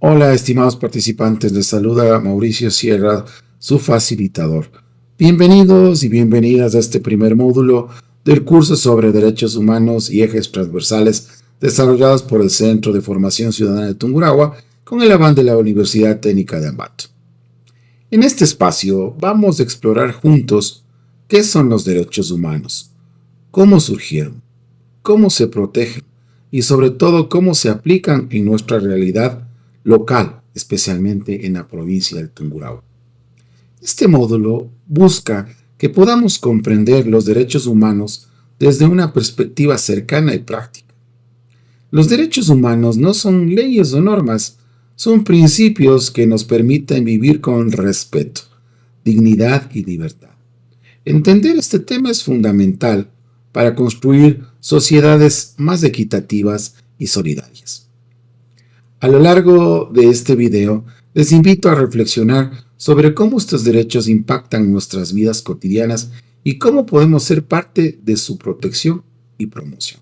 Hola, estimados participantes, les saluda Mauricio Sierra, su facilitador. Bienvenidos y bienvenidas a este primer módulo del curso sobre derechos humanos y ejes transversales desarrollados por el Centro de Formación Ciudadana de Tungurahua con el aval de la Universidad Técnica de Ambato. En este espacio vamos a explorar juntos qué son los derechos humanos, cómo surgieron, cómo se protegen y sobre todo cómo se aplican en nuestra realidad local, especialmente en la provincia del Tungurahua. Este módulo busca que podamos comprender los derechos humanos desde una perspectiva cercana y práctica. Los derechos humanos no son leyes o normas, son principios que nos permiten vivir con respeto, dignidad y libertad. Entender este tema es fundamental para construir sociedades más equitativas y solidarias. A lo largo de este video, les invito a reflexionar sobre cómo estos derechos impactan nuestras vidas cotidianas y cómo podemos ser parte de su protección y promoción.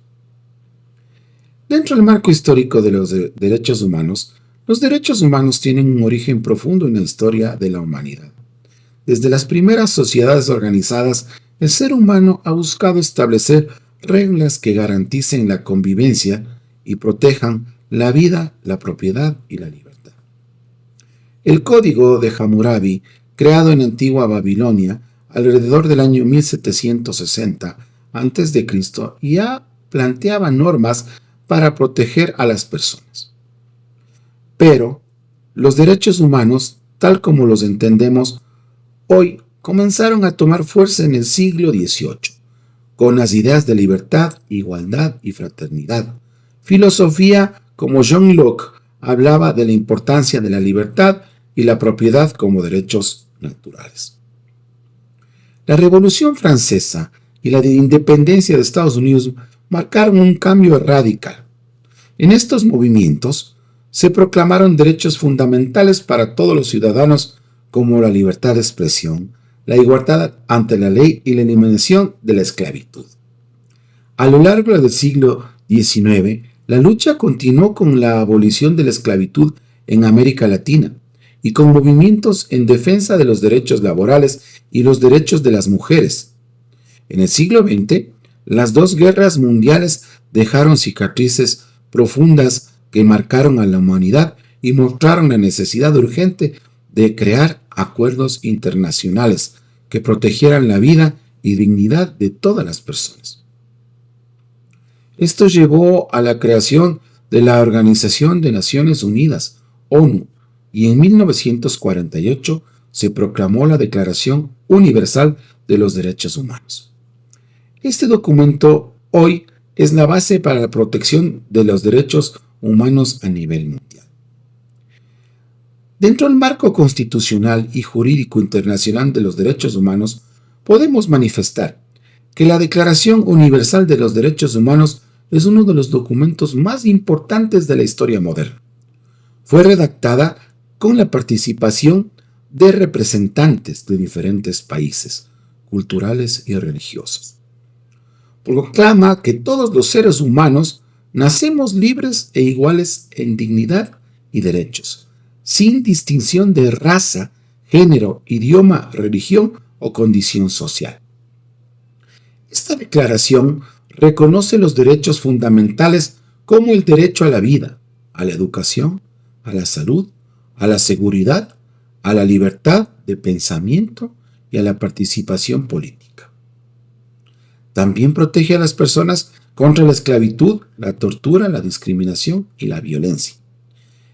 Dentro del marco histórico de los derechos humanos tienen un origen profundo en la historia de la humanidad. Desde las primeras sociedades organizadas, el ser humano ha buscado establecer reglas que garanticen la convivencia y protejan la vida, la propiedad y la libertad. El Código de Hammurabi, creado en antigua Babilonia alrededor del año 1760 a.C., ya planteaba normas para proteger a las personas. Pero los derechos humanos, tal como los entendemos hoy, comenzaron a tomar fuerza en el siglo XVIII, con las ideas de libertad, igualdad y fraternidad. Filosofía como John Locke hablaba de la importancia de la libertad y la propiedad como derechos naturales. La Revolución Francesa y la independencia de Estados Unidos marcaron un cambio radical. En estos movimientos se proclamaron derechos fundamentales para todos los ciudadanos como la libertad de expresión, la igualdad ante la ley y la eliminación de la esclavitud. A lo largo del siglo XIX, la lucha continuó con la abolición de la esclavitud en América Latina y con movimientos en defensa de los derechos laborales y los derechos de las mujeres. En el siglo XX, las dos guerras mundiales dejaron cicatrices profundas que marcaron a la humanidad y mostraron la necesidad urgente de crear acuerdos internacionales que protegieran la vida y dignidad de todas las personas. Esto llevó a la creación de la Organización de Naciones Unidas, ONU, y en 1948 se proclamó la Declaración Universal de los Derechos Humanos. Este documento hoy es la base para la protección de los derechos humanos a nivel mundial. Dentro del marco constitucional y jurídico internacional de los derechos humanos, podemos manifestar que la Declaración Universal de los Derechos Humanos es uno de los documentos más importantes de la historia moderna. Fue redactada con la participación de representantes de diferentes países, culturales y religiosos. Proclama que todos los seres humanos nacemos libres e iguales en dignidad y derechos, sin distinción de raza, género, idioma, religión o condición social. Esta declaración reconoce los derechos fundamentales como el derecho a la vida, a la educación, a la salud, a la seguridad, a la libertad de pensamiento y a la participación política. También protege a las personas contra la esclavitud, la tortura, la discriminación y la violencia.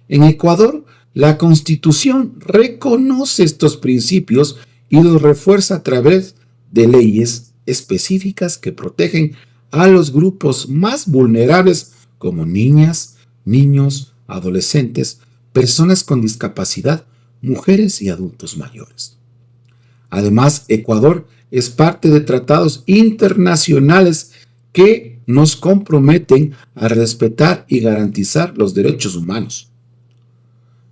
En Ecuador, la Constitución reconoce estos principios y los refuerza a través de leyes específicas que protegen a los grupos más vulnerables como niñas, niños, adolescentes, personas con discapacidad, mujeres y adultos mayores. Además, Ecuador es parte de tratados internacionales que nos comprometen a respetar y garantizar los derechos humanos.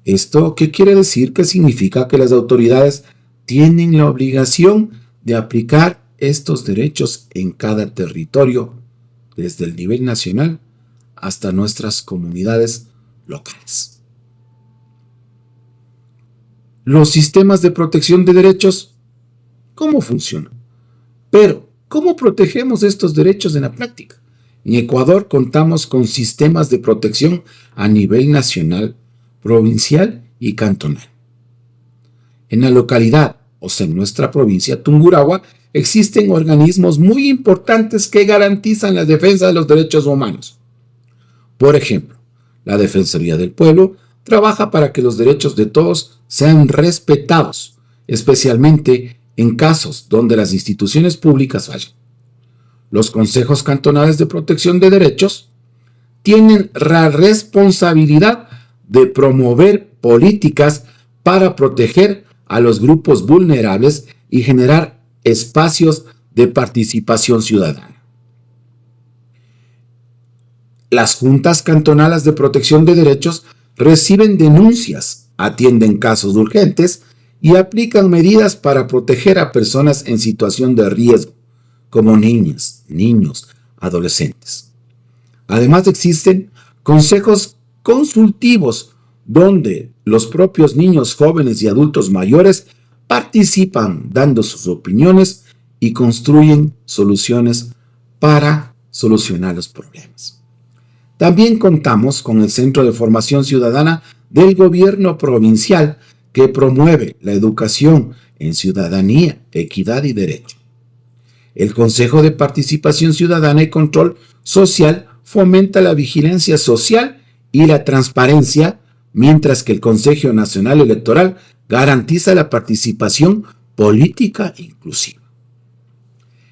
¿Esto qué quiere decir? Que significa que las autoridades tienen la obligación de aplicar estos derechos en cada territorio, desde el nivel nacional hasta nuestras comunidades locales. Los sistemas de protección de derechos, ¿cómo funcionan? Pero, ¿cómo protegemos estos derechos en la práctica? En Ecuador contamos con sistemas de protección a nivel nacional, provincial y cantonal. En la localidad, o sea, en nuestra provincia, Tungurahua, existen organismos muy importantes que garantizan la defensa de los derechos humanos. Por ejemplo, la Defensoría del Pueblo trabaja para que los derechos de todos sean respetados, especialmente en casos donde las instituciones públicas fallan. Los consejos cantonales de protección de derechos tienen la responsabilidad de promover políticas para proteger a los grupos vulnerables y generar espacios de participación ciudadana. Las juntas cantonales de protección de derechos reciben denuncias, atienden casos urgentes y aplican medidas para proteger a personas en situación de riesgo, como niñas, niños, adolescentes. Además existen consejos consultivos donde los propios niños, jóvenes y adultos mayores participan dando sus opiniones y construyen soluciones para solucionar los problemas. También contamos con el Centro de Formación Ciudadana del Gobierno Provincial que promueve la educación en ciudadanía, equidad y derecho. El Consejo de Participación Ciudadana y Control Social fomenta la vigilancia social y la transparencia, mientras que el Consejo Nacional Electoral garantiza la participación política inclusiva.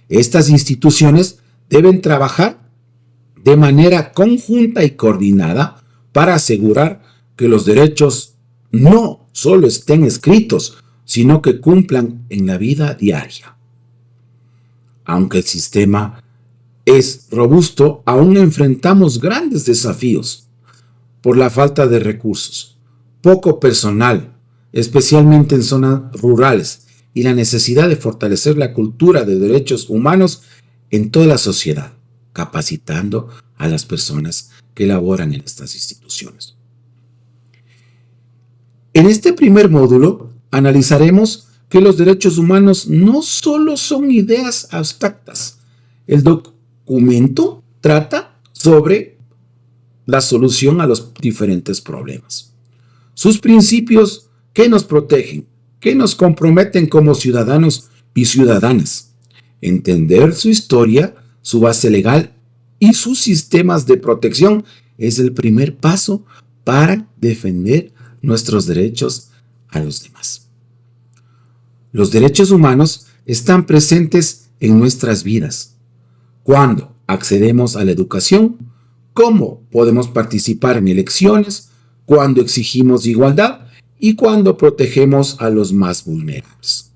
Estas instituciones deben trabajar de manera conjunta y coordinada para asegurar que los derechos no solo estén escritos, sino que cumplan en la vida diaria. Aunque el sistema es robusto, aún enfrentamos grandes desafíos por la falta de recursos, poco personal, especialmente en zonas rurales, y la necesidad de fortalecer la cultura de derechos humanos en toda la sociedad, capacitando a las personas que laboran en estas instituciones. En este primer módulo analizaremos que los derechos humanos no solo son ideas abstractas. El documento trata sobre la solución a los diferentes problemas. Sus principios que nos protegen, que nos comprometen como ciudadanos y ciudadanas. Entender su historia, su base legal y sus sistemas de protección es el primer paso para defender nuestros derechos a los demás. Los derechos humanos están presentes en nuestras vidas. Cuando accedemos a la educación, cómo podemos participar en elecciones, cuando exigimos igualdad y cuando protegemos a los más vulnerables.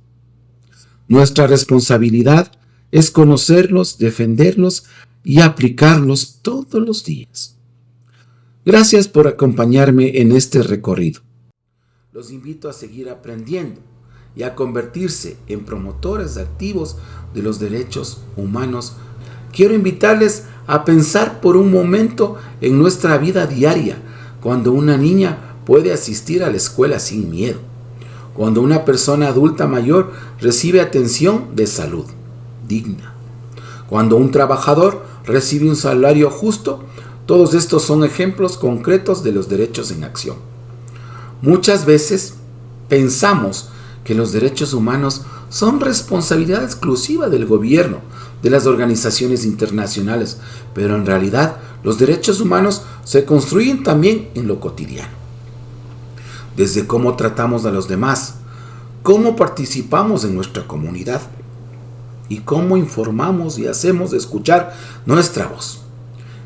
Nuestra responsabilidad es conocerlos, defenderlos y aplicarlos todos los días. Gracias por acompañarme en este recorrido. Los invito a seguir aprendiendo y a convertirse en promotores activos de los derechos humanos. Quiero invitarles a pensar por un momento en nuestra vida diaria, cuando una niña puede asistir a la escuela sin miedo, cuando una persona adulta mayor recibe atención de salud digna, cuando un trabajador recibe un salario justo. Todos estos son ejemplos concretos de los derechos en acción. Muchas veces pensamos que los derechos humanos son responsabilidad exclusiva del gobierno, de las organizaciones internacionales, pero en realidad los derechos humanos se construyen también en lo cotidiano. Desde cómo tratamos a los demás, cómo participamos en nuestra comunidad y cómo informamos y hacemos escuchar nuestra voz.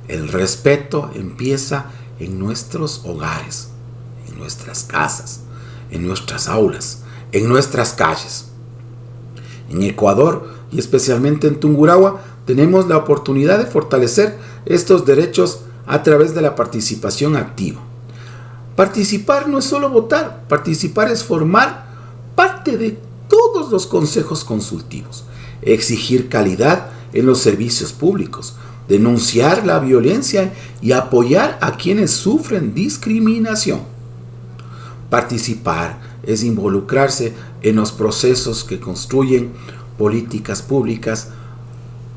El respeto empieza en nuestros hogares, en nuestras casas, en nuestras aulas, en nuestras calles. En Ecuador y especialmente en Tungurahua tenemos la oportunidad de fortalecer estos derechos a través de la participación activa. Participar no es solo votar, participar es formar parte de todos los consejos consultivos, exigir calidad en los servicios públicos, denunciar la violencia y apoyar a quienes sufren discriminación. Participar es involucrarse en los procesos que construyen políticas públicas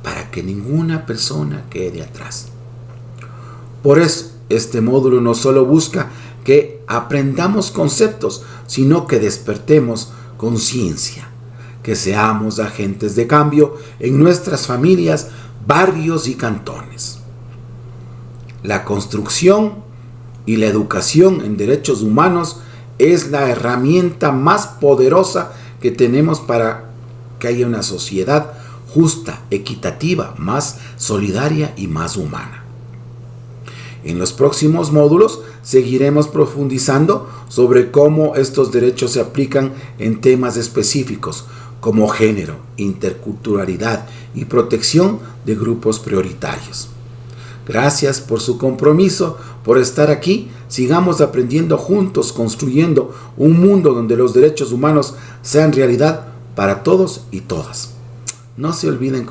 para que ninguna persona quede atrás. Por eso, este módulo no solo busca que aprendamos conceptos, sino que despertemos conciencia, que seamos agentes de cambio en nuestras familias, barrios y cantones. La construcción y la educación en derechos humanos es la herramienta más poderosa que tenemos para que haya una sociedad justa, equitativa, más solidaria y más humana. En los próximos módulos seguiremos profundizando sobre cómo estos derechos se aplican en temas específicos como género, interculturalidad y protección de grupos prioritarios. Gracias por su compromiso, por estar aquí. Sigamos aprendiendo juntos, construyendo un mundo donde los derechos humanos sean realidad para todos y todas. No se olviden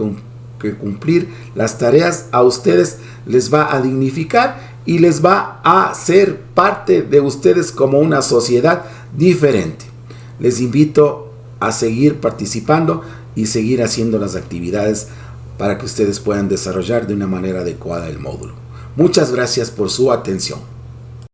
que cumplir las tareas a ustedes les va a dignificar y les va a hacer parte de ustedes como una sociedad diferente. Les invito a seguir participando y seguir haciendo las actividades para que ustedes puedan desarrollar de una manera adecuada el módulo. Muchas gracias por su atención.